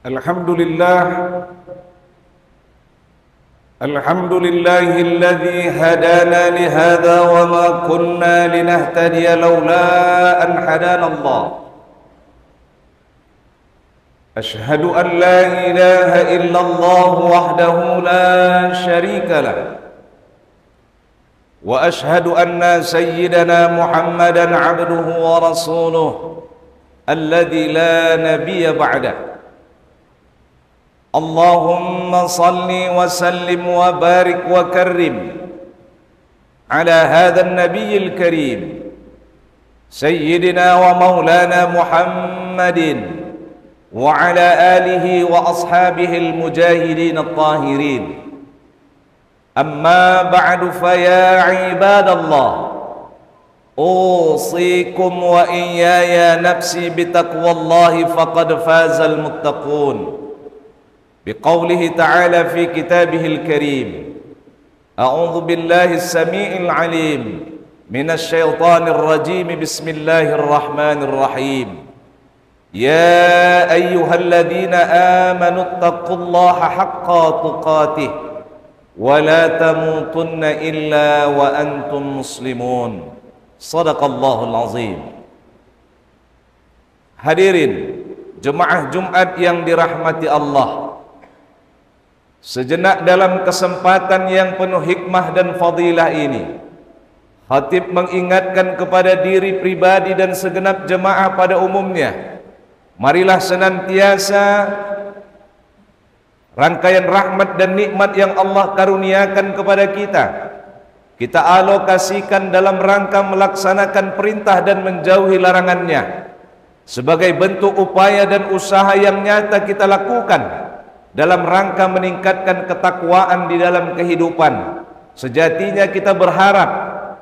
Alhamdulillah alladzi hadana li hadza wa ma kunna linahtadiya laula an hadana Allah. Ashhadu an la ilaha illallah wahdahu la syarika lah wa ashhadu anna sayyidana Muhammadan abduhu wa rasuluh alladzi la nabiyya ba'dah. Allahumma salli wa sallim wa barik wa karrim ala hadha an-nabiyil karim sayyidina wa maulana Muhammadin wa ala alihi wa ashabihi al-mujahidin at-tahirin. Amma ba'du, fa ya ibadallah, usikum wa iyaya nafsi bitaqwallahi faqad fazal muttaqun. بقوله تعالى في كتابه الكريم: أعوذ بالله السميع العليم من الشيطان الرجيم بسم الله الرحمن الرحيم يا أيها الذين آمنوا اتقوا الله حق تقاته ولا تموتن إلا وأنتم مسلمون. صدق الله العظيم. Hadirin jemaah Jumat yang dirahmati Allah, sejenak dalam kesempatan yang penuh hikmah dan fadilah ini, khatib mengingatkan kepada diri pribadi dan segenap jemaah pada umumnya, marilah senantiasa rangkaian rahmat dan nikmat yang Allah karuniakan kepada kita alokasikan dalam rangka melaksanakan perintah dan menjauhi larangannya, sebagai bentuk upaya dan usaha yang nyata kita lakukan dalam rangka meningkatkan ketakwaan di dalam kehidupan. Sejatinya kita berharap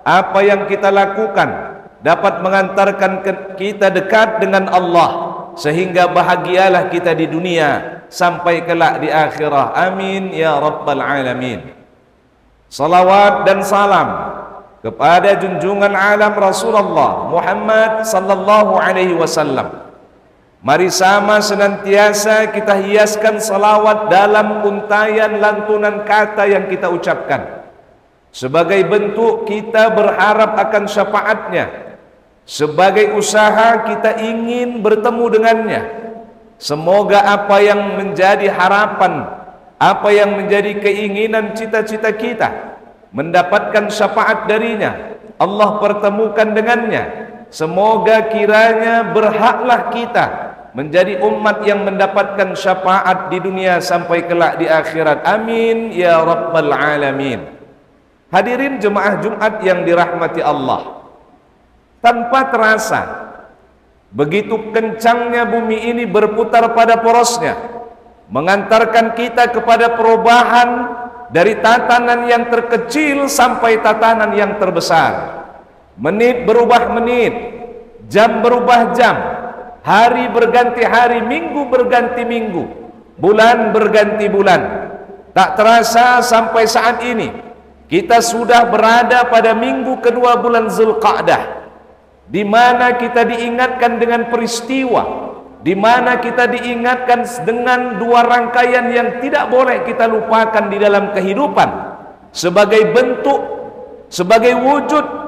apa yang kita lakukan dapat mengantarkan kita dekat dengan Allah, sehingga bahagialah kita di dunia sampai kelak di akhirah. Amin ya rabbal alamin. Salawat dan salam kepada junjungan alam Rasulullah Muhammad sallallahu alaihi wasallam. Mari sama senantiasa kita hiaskan salawat dalam untayan lantunan kata yang kita ucapkan, sebagai bentuk kita berharap akan syafaatnya, sebagai usaha kita ingin bertemu dengannya. Semoga apa yang menjadi harapan, apa yang menjadi keinginan cita-cita kita, mendapatkan syafaat darinya, Allah pertemukan dengannya. Semoga kiranya berhaklah kita menjadi umat yang mendapatkan syafaat di dunia sampai kelak di akhirat. Amin ya rabbal alamin. Hadirin jemaah Jumat yang dirahmati Allah, tanpa terasa begitu kencangnya bumi ini berputar pada porosnya, mengantarkan kita kepada perubahan dari tatanan yang terkecil sampai tatanan yang terbesar. Menit berubah menit, jam berubah jam, hari berganti hari, minggu berganti minggu, bulan berganti bulan. Tak terasa sampai saat ini kita sudah berada pada minggu kedua bulan Zulqa'dah, di mana kita diingatkan dengan peristiwa, di mana kita diingatkan dengan dua rangkaian yang tidak boleh kita lupakan di dalam kehidupan, sebagai bentuk, sebagai wujud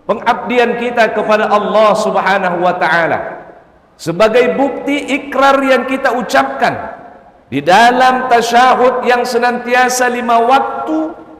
pengabdian kita kepada Allah Subhanahu wa ta'ala, sebagai bukti ikrar yang kita ucapkan di dalam tasyahud yang senantiasa 5 waktu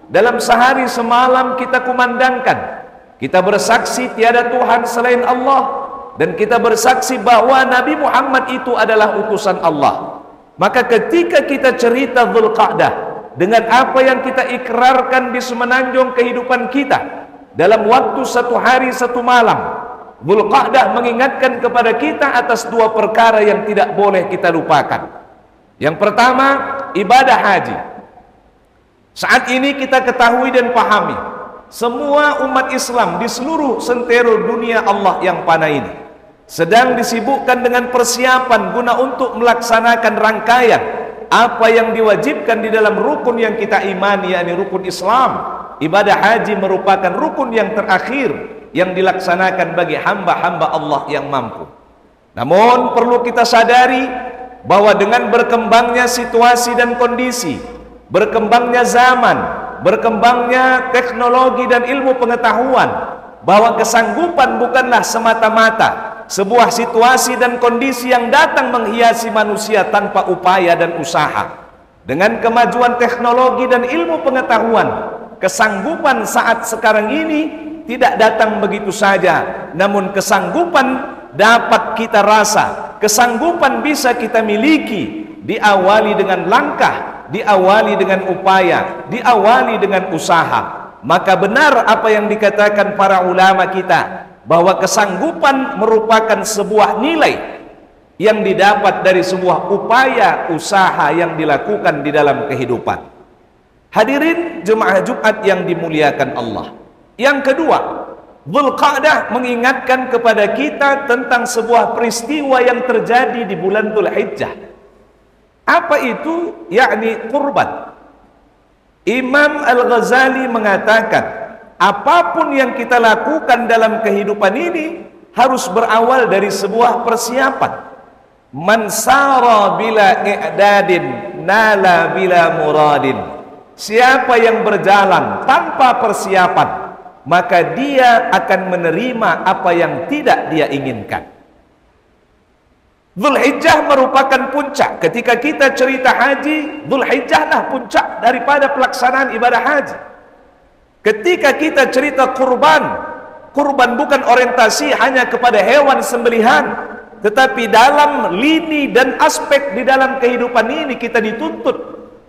dalam sehari semalam kita kumandangkan. Kita bersaksi tiada Tuhan selain Allah, dan kita bersaksi bahwa Nabi Muhammad itu adalah utusan Allah. Maka ketika kita cerita Zulqa'dah dengan apa yang kita ikrarkan di semenanjung kehidupan kita dalam waktu 1 hari 1 malam, Zulqa'dah mengingatkan kepada kita atas 2 perkara yang tidak boleh kita lupakan. Yang pertama, ibadah haji. Saat ini kita ketahui dan pahami, semua umat Islam di seluruh sentero dunia Allah yang panah ini sedang disibukkan dengan persiapan guna untuk melaksanakan rangkaian apa yang diwajibkan di dalam rukun yang kita imani, yakni rukun Islam. Ibadah haji merupakan rukun yang terakhir yang dilaksanakan bagi hamba-hamba Allah yang mampu. Namun perlu kita sadari bahwa dengan berkembangnya situasi dan kondisi, berkembangnya zaman, berkembangnya teknologi dan ilmu pengetahuan, bahwa kesanggupan bukanlah semata-mata sebuah situasi dan kondisi yang datang menghiasi manusia tanpa upaya dan usaha. Dengan kemajuan teknologi dan ilmu pengetahuan, kesanggupan saat sekarang ini tidak datang begitu saja, namun kesanggupan dapat kita rasa, kesanggupan bisa kita miliki, diawali dengan langkah, diawali dengan upaya, diawali dengan usaha. Maka benar apa yang dikatakan para ulama kita, bahwa kesanggupan merupakan sebuah nilai yang didapat dari sebuah upaya usaha yang dilakukan di dalam kehidupan. Hadirin jemaah Jumat yang dimuliakan Allah. Yang kedua, Dzulqa'dah mengingatkan kepada kita tentang sebuah peristiwa yang terjadi di bulan Dzulhijjah. Apa itu? Yakni kurban. Imam Al-Ghazali mengatakan, apapun yang kita lakukan dalam kehidupan ini harus berawal dari sebuah persiapan. Man sara bila i'dadin nala bila muradin. Siapa yang berjalan tanpa persiapan, maka dia akan menerima apa yang tidak dia inginkan. Dzulhijjah merupakan puncak. Ketika kita cerita haji, Dzulhijjah lah puncak daripada pelaksanaan ibadah haji. Ketika kita cerita kurban, kurban bukan orientasi hanya kepada hewan sembelihan, tetapi dalam lini dan aspek di dalam kehidupan ini kita dituntut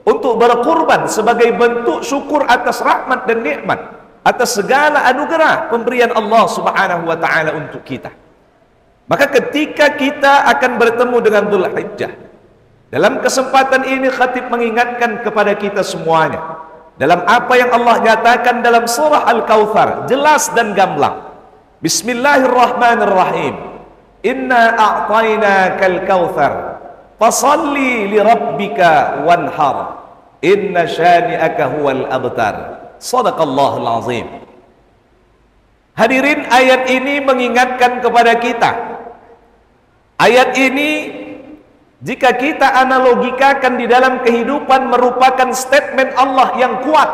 untuk berkurban sebagai bentuk syukur atas rahmat dan nikmat, atas segala anugerah pemberian Allah Subhanahu wa taala untuk kita. Maka ketika kita akan bertemu dengan Dzulhijjah, dalam kesempatan ini khatib mengingatkan kepada kita semuanya dalam apa yang Allah nyatakan dalam surah Al-Kautsar, jelas dan gamblang. Bismillahirrahmanirrahim. Inna a'tainakal kautsar fasalli li rabbika wanhar inna syani'aka huwal abtar. Shadaqallahul azim. Hadirin, ayat ini mengingatkan kepada kita. Ayat ini jika kita analogikakan di dalam kehidupan merupakan statement Allah yang kuat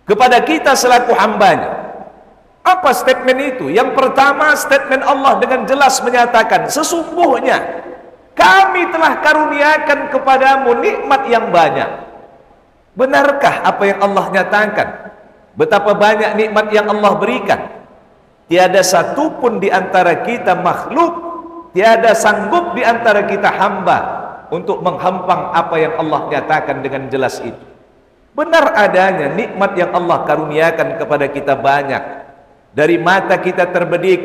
kepada kita selaku hambanya. Apa statement itu? Yang pertama, statement Allah dengan jelas menyatakan, sesungguhnya kami telah karuniakan kepadamu nikmat yang banyak. Benarkah apa yang Allah nyatakan? Betapa banyak nikmat yang Allah berikan. Tiada satupun di antara kita makhluk, tiada sanggup di antara kita hamba untuk menghempang apa yang Allah nyatakan dengan jelas itu. Benar adanya nikmat yang Allah karuniakan kepada kita banyak. Dari mata kita terbedik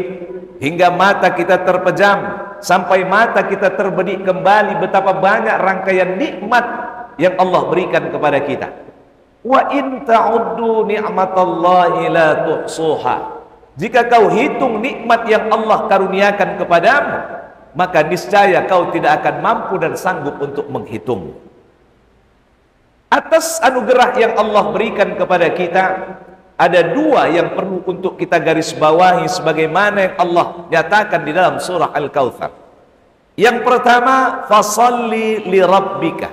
hingga mata kita terpejam, sampai mata kita terbedik kembali, betapa banyak rangkaian nikmat yang Allah berikan kepada kita. Wa in ta'uddu ni'matallahi la tuhsuha. Jika kau hitung nikmat yang Allah karuniakan kepadamu, maka niscaya kau tidak akan mampu dan sanggup untuk menghitung. Atas anugerah yang Allah berikan kepada kita, ada dua yang perlu untuk kita garis bawahi sebagaimana yang Allah nyatakan di dalam surah Al-Kautsar. Yang pertama, fasalli li rabbika.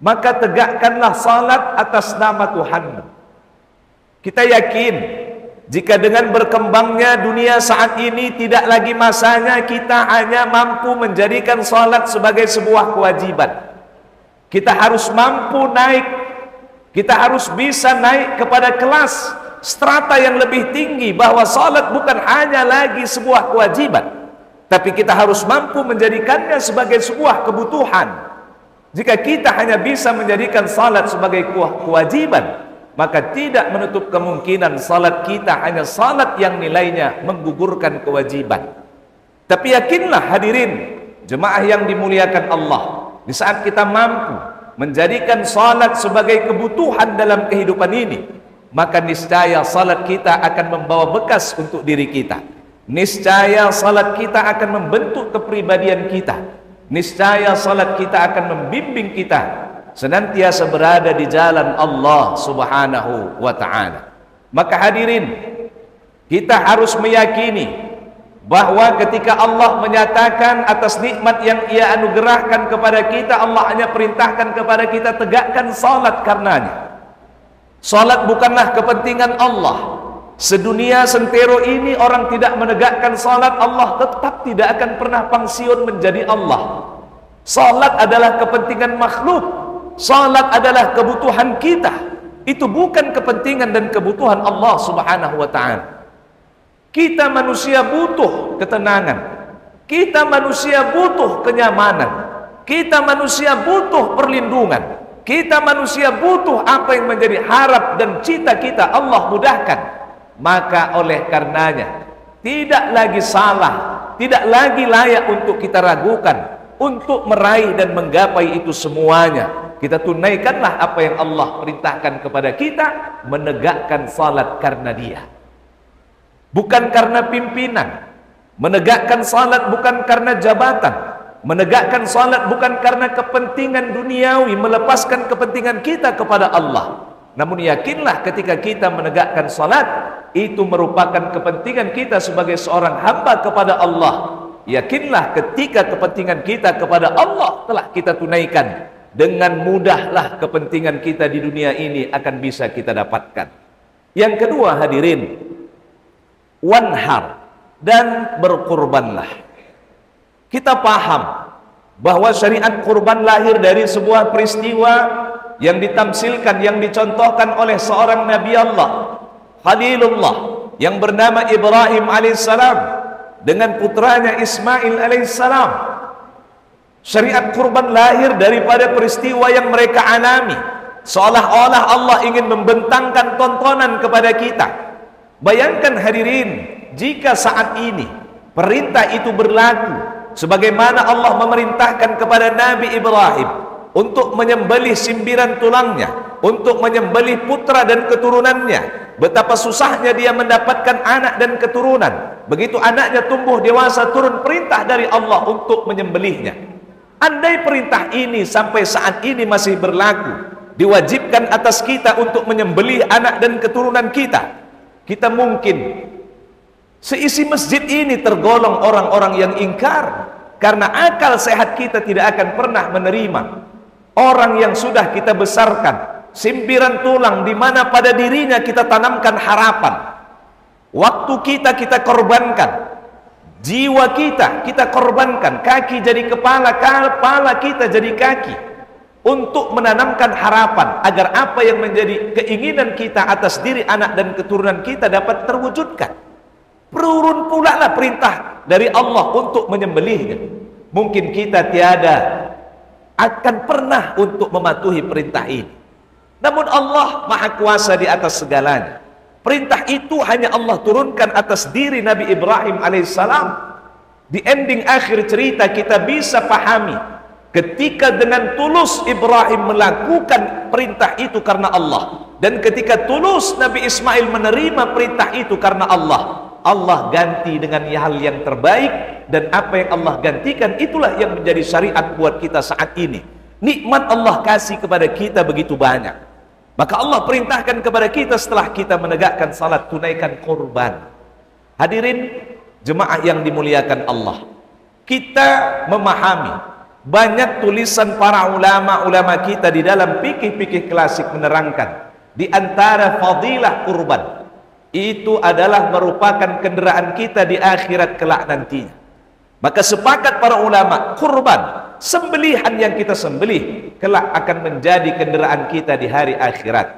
Maka tegakkanlah salat atas nama Tuhanmu. Kita yakin jika dengan berkembangnya dunia saat ini tidak lagi masanya kita hanya mampu menjadikan salat sebagai sebuah kewajiban. Kita harus mampu naik. Kita harus bisa naik kepada kelas strata yang lebih tinggi, bahwa salat bukan hanya lagi sebuah kewajiban, tapi kita harus mampu menjadikannya sebagai sebuah kebutuhan. Jika kita hanya bisa menjadikan salat sebagai kewajiban, maka tidak menutup kemungkinan salat kita hanya salat yang nilainya menggugurkan kewajiban. Tapi yakinlah hadirin jemaah yang dimuliakan Allah, di saat kita mampu menjadikan salat sebagai kebutuhan dalam kehidupan ini, maka niscaya salat kita akan membawa bekas untuk diri kita. Niscaya salat kita akan membentuk kepribadian kita. Niscaya salat kita akan membimbing kita senantiasa berada di jalan Allah Subhanahu wa ta'ala. Maka hadirin, kita harus meyakini bahwa ketika Allah menyatakan atas nikmat yang Ia anugerahkan kepada kita, Allah hanya perintahkan kepada kita tegakkan salat karenanya. Salat bukanlah kepentingan Allah. Sedunia sentero ini orang tidak menegakkan salat, Allah tetap tidak akan pernah pensiun menjadi Allah. Salat adalah kepentingan makhluk. Salat adalah kebutuhan kita. Itu bukan kepentingan dan kebutuhan Allah Subhanahu wa ta'ala. Kita manusia butuh ketenangan. Kita manusia butuh kenyamanan. Kita manusia butuh perlindungan. Kita manusia butuh apa yang menjadi harap dan cita kita Allah mudahkan. Maka oleh karenanya tidak lagi salah, tidak lagi layak untuk kita ragukan untuk meraih dan menggapai itu semuanya. Kita tunaikanlah apa yang Allah perintahkan kepada kita, menegakkan salat karena Dia. Bukan karena pimpinan. Menegakkan salat bukan karena jabatan. Menegakkan salat bukan karena kepentingan duniawi, melepaskan kepentingan kita kepada Allah. Namun yakinlah ketika kita menegakkan salat, itu merupakan kepentingan kita sebagai seorang hamba kepada Allah. Yakinlah ketika kepentingan kita kepada Allah telah kita tunaikan, dengan mudahlah kepentingan kita di dunia ini akan bisa kita dapatkan. Yang kedua hadirin, wanhar, dan berkurbanlah. Kita paham bahwa syariat kurban lahir dari sebuah peristiwa yang ditamsilkan, yang dicontohkan oleh seorang Nabi Allah, Khalilullah, yang bernama Ibrahim alaihissalam dengan putranya Ismail alaihissalam. Syariat kurban lahir daripada peristiwa yang mereka alami, seolah-olah Allah ingin membentangkan tontonan kepada kita. Bayangkan hadirin, jika saat ini perintah itu berlaku sebagaimana Allah memerintahkan kepada Nabi Ibrahim untuk menyembelih simbiran tulangnya, untuk menyembelih putra dan keturunannya. Betapa susahnya dia mendapatkan anak dan keturunan. Begitu anaknya tumbuh dewasa, turun perintah dari Allah untuk menyembelihnya. Andai perintah ini sampai saat ini masih berlaku, diwajibkan atas kita untuk menyembelih anak dan keturunan kita, kita mungkin seisi masjid ini tergolong orang-orang yang ingkar, karena akal sehat kita tidak akan pernah menerima orang yang sudah kita besarkan, simpiran tulang di mana pada dirinya kita tanamkan harapan. Waktu kita korbankan, jiwa kita korbankan, kaki jadi kepala, kepala kita jadi kaki, untuk menanamkan harapan agar apa yang menjadi keinginan kita atas diri anak dan keturunan kita dapat terwujudkan. Perurun pula lah perintah dari Allah untuk menyembelihnya. Mungkin kita tiada akan pernah untuk mematuhi perintah ini. Namun Allah Maha Kuasa di atas segalanya. Perintah itu hanya Allah turunkan atas diri Nabi Ibrahim alaihissalam. Di ending akhir cerita kita bisa pahami ketika dengan tulus Ibrahim melakukan perintah itu karena Allah, dan ketika tulus Nabi Ismail menerima perintah itu karena Allah, Allah ganti dengan hal yang terbaik. Dan apa yang Allah gantikan itulah yang menjadi syariat buat kita saat ini. Nikmat Allah kasih kepada kita begitu banyak, maka Allah perintahkan kepada kita setelah kita menegakkan salat, tunaikan kurban. Hadirin jemaah yang dimuliakan Allah, kita memahami banyak tulisan para ulama-ulama kita di dalam fikih-fikih klasik menerangkan di antara fadilah kurban itu adalah merupakan kendaraan kita di akhirat kelak nantinya. Maka sepakat para ulama, kurban, sembelihan yang kita sembelih kelak akan menjadi kendaraan kita di hari akhirat.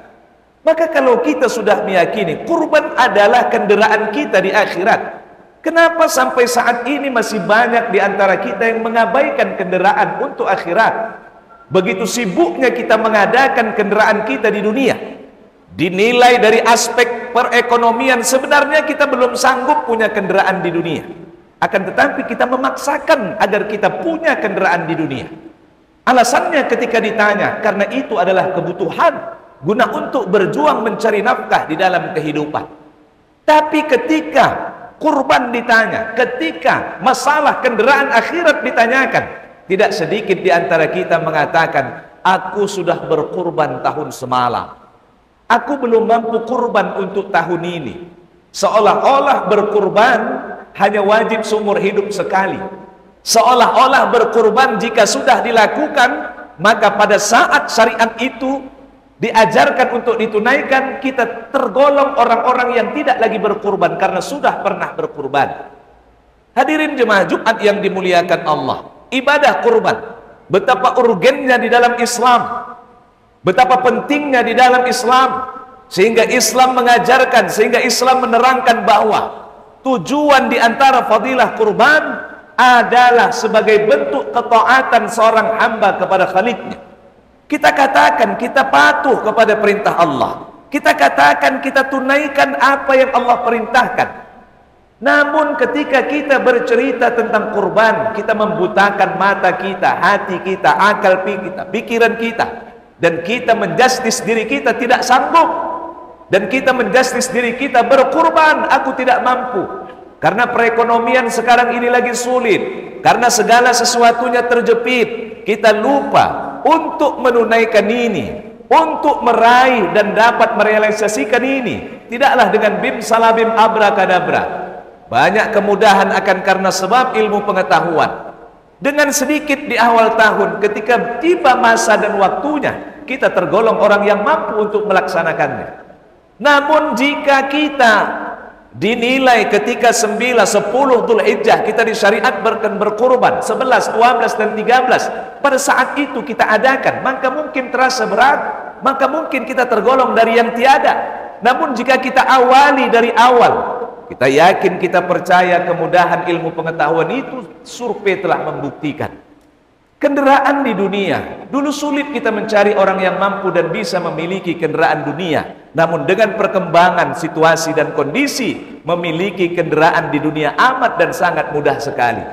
Maka kalau kita sudah meyakini kurban adalah kendaraan kita di akhirat, kenapa sampai saat ini masih banyak di antara kita yang mengabaikan kendaraan untuk akhirat? Begitu sibuknya kita mengadakan kendaraan kita di dunia. Dinilai dari aspek perekonomian, sebenarnya kita belum sanggup punya kendaraan di dunia. Akan tetapi kita memaksakan agar kita punya kendaraan di dunia. Alasannya ketika ditanya, karena itu adalah kebutuhan guna untuk berjuang mencari nafkah di dalam kehidupan. Tapi ketika kurban ditanya, ketika masalah kendaraan akhirat ditanyakan, tidak sedikit di antara kita mengatakan, aku sudah berkurban tahun semalam, aku belum mampu kurban untuk tahun ini. Seolah-olah berkurban hanya wajib seumur hidup sekali. Seolah-olah berkurban jika sudah dilakukan, maka pada saat syariat itu diajarkan untuk ditunaikan, kita tergolong orang-orang yang tidak lagi berkurban karena sudah pernah berkurban. Hadirin jemaah Jumat yang dimuliakan Allah, ibadah kurban, betapa urgennya di dalam Islam, betapa pentingnya di dalam Islam, sehingga Islam mengajarkan, sehingga Islam menerangkan bahwa tujuan di antara fadilah kurban adalah sebagai bentuk ketaatan seorang hamba kepada Khaliqnya. Kita katakan kita patuh kepada perintah Allah, kita katakan kita tunaikan apa yang Allah perintahkan. Namun ketika kita bercerita tentang kurban, kita membutakan mata kita, hati kita, akal kita, pikiran kita, dan kita menjustis diri kita tidak sanggup, dan kita menjustis diri kita berkurban, aku tidak mampu karena perekonomian sekarang ini lagi sulit, karena segala sesuatunya terjepit. Kita lupa untuk menunaikan ini, untuk meraih dan dapat merealisasikan ini tidaklah dengan bim salabim abrakadabra. Banyak kemudahan akan karena sebab ilmu pengetahuan. Dengan sedikit di awal tahun, ketika tiba masa dan waktunya, kita tergolong orang yang mampu untuk melaksanakannya. Namun jika kita dinilai ketika 9, 10 Dzulhijjah kita disyariatkan berkurban, 11, 12 dan 13, pada saat itu kita adakan, maka mungkin terasa berat, maka mungkin kita tergolong dari yang tiada. Namun jika kita awali dari awal, kita yakin, kita percaya kemudahan ilmu pengetahuan itu, survei telah membuktikan. Kendaraan di dunia, dulu sulit kita mencari orang yang mampu dan bisa memiliki kendaraan dunia. Namun dengan perkembangan situasi dan kondisi, memiliki kendaraan di dunia amat dan sangat mudah sekali.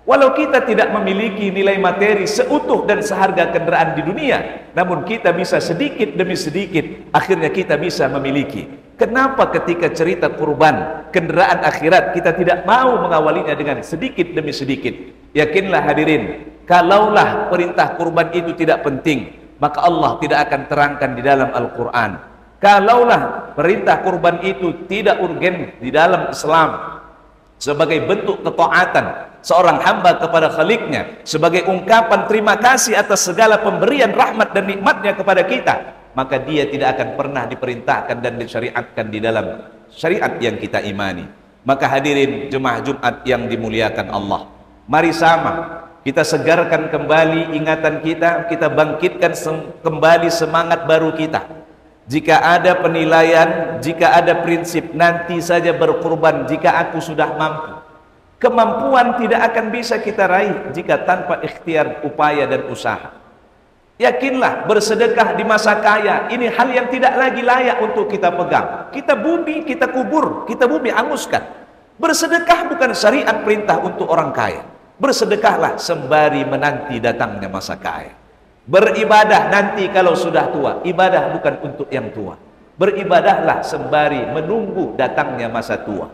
Walau kita tidak memiliki nilai materi seutuh dan seharga kendaraan di dunia, namun kita bisa sedikit demi sedikit, akhirnya kita bisa memiliki. Kenapa ketika cerita kurban, kendaraan akhirat, kita tidak mau mengawalinya dengan sedikit demi sedikit? Yakinlah hadirin, kalaulah perintah kurban itu tidak penting, maka Allah tidak akan terangkan di dalam Al-Quran. Kalaulah perintah kurban itu tidak urgen di dalam Islam, sebagai bentuk ketaatan seorang hamba kepada Khaliqnya, sebagai ungkapan terima kasih atas segala pemberian rahmat dan nikmatnya kepada kita, maka dia tidak akan pernah diperintahkan dan disyariatkan di dalam syariat yang kita imani. Maka hadirin jemaah Jumat yang dimuliakan Allah, mari sama kita segarkan kembali ingatan kita, kita bangkitkan kembali semangat baru kita. Jika ada penilaian, jika ada prinsip, nanti saja berkurban jika aku sudah mampu. Kemampuan tidak akan bisa kita raih jika tanpa ikhtiar, upaya dan usaha. Yakinlah, bersedekah di masa kaya ini hal yang tidak lagi layak untuk kita pegang. Kita bumi, kita kubur, kita bumi hanguskan. Bersedekah bukan syariat perintah untuk orang kaya. Bersedekahlah sembari menanti datangnya masa kaya. Beribadah nanti kalau sudah tua, ibadah bukan untuk yang tua. Beribadahlah sembari menunggu datangnya masa tua.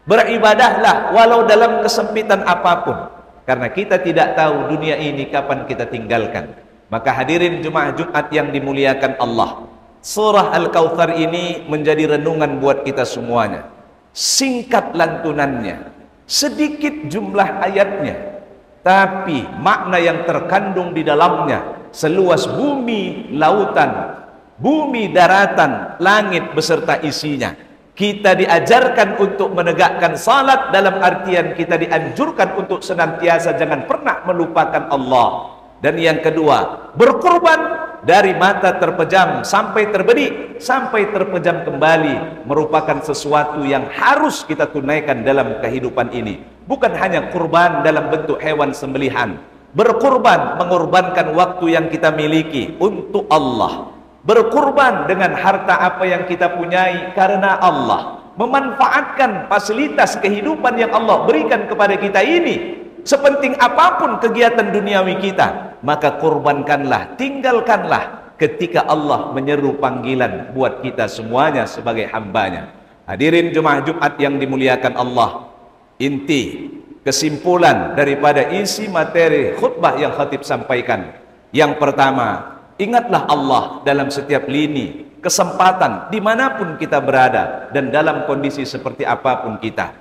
Beribadahlah walau dalam kesempitan apapun, karena kita tidak tahu dunia ini kapan kita tinggalkan. Maka hadirin jemaah Jumat yang dimuliakan Allah, surah Al-Kautsar ini menjadi renungan buat kita semuanya. Singkat lantunannya, sedikit jumlah ayatnya, tapi makna yang terkandung di dalamnya seluas bumi, lautan, bumi, daratan, langit beserta isinya. Kita diajarkan untuk menegakkan salat, dalam artian kita dianjurkan untuk senantiasa jangan pernah melupakan Allah. Dan yang kedua, berkurban dari mata terpejam sampai terbedik, sampai terpejam kembali, merupakan sesuatu yang harus kita tunaikan dalam kehidupan ini. Bukan hanya kurban dalam bentuk hewan sembelihan. Berkurban, mengorbankan waktu yang kita miliki untuk Allah. Berkurban dengan harta apa yang kita punyai karena Allah. Memanfaatkan fasilitas kehidupan yang Allah berikan kepada kita ini. Sepenting apapun kegiatan duniawi kita, maka korbankanlah, tinggalkanlah ketika Allah menyeru panggilan buat kita semuanya sebagai hambanya. Hadirin jemaah Jumat yang dimuliakan Allah, inti kesimpulan daripada isi materi khutbah yang khatib sampaikan, yang pertama, ingatlah Allah dalam setiap lini, kesempatan, dimanapun kita berada dan dalam kondisi seperti apapun kita.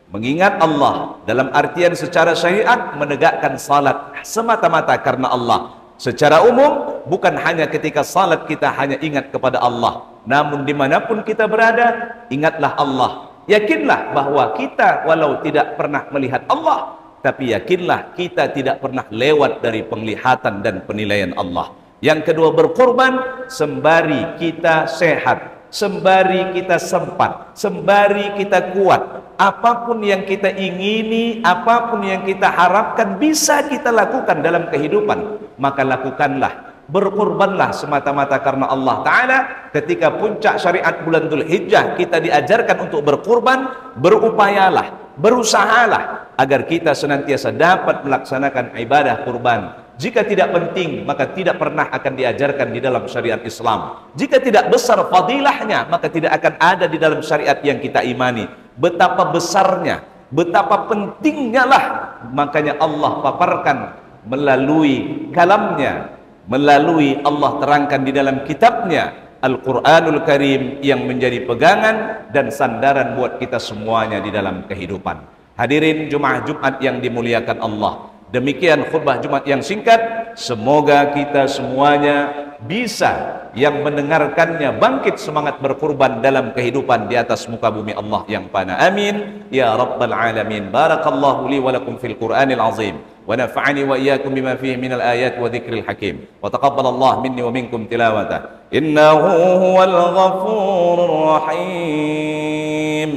Mengingat Allah dalam artian secara syariat menegakkan salat semata-mata karena Allah. Secara umum bukan hanya ketika salat kita hanya ingat kepada Allah, namun dimanapun kita berada ingatlah Allah. Yakinlah bahwa kita walau tidak pernah melihat Allah, tapi yakinlah kita tidak pernah lewat dari penglihatan dan penilaian Allah. Yang kedua, berkorban sembari kita sehat, sembari kita sempat, sembari kita kuat. Apapun yang kita ingini, apapun yang kita harapkan bisa kita lakukan dalam kehidupan, maka lakukanlah. Berkorbanlah semata-mata karena Allah Ta'ala. Ketika puncak syariat bulan Dzulhijjah kita diajarkan untuk berkorban, berupayalah, berusahalah agar kita senantiasa dapat melaksanakan ibadah kurban. Jika tidak penting, maka tidak pernah akan diajarkan di dalam syariat Islam. Jika tidak besar fadilahnya, maka tidak akan ada di dalam syariat yang kita imani. Betapa besarnya, betapa pentingnya lah. Makanya Allah paparkan melalui kalamnya, melalui Allah terangkan di dalam kitabnya, Al-Quranul Karim, yang menjadi pegangan dan sandaran buat kita semuanya di dalam kehidupan. Hadirin Jumat yang dimuliakan Allah, demikian khutbah Jumat yang singkat. Semoga kita semuanya bisa yang mendengarkannya bangkit semangat berkurban dalam kehidupan di atas muka bumi Allah yang fana. Amin ya rabbal alamin. Barakallahu li wa lakum fil Qur'anil azim wa nafa'ani wa iyyakum bima fihi minal ayat wa dzikril hakim wa taqabbalallahu minni wa minkum tilawata innahu huwal ghafurur rahim.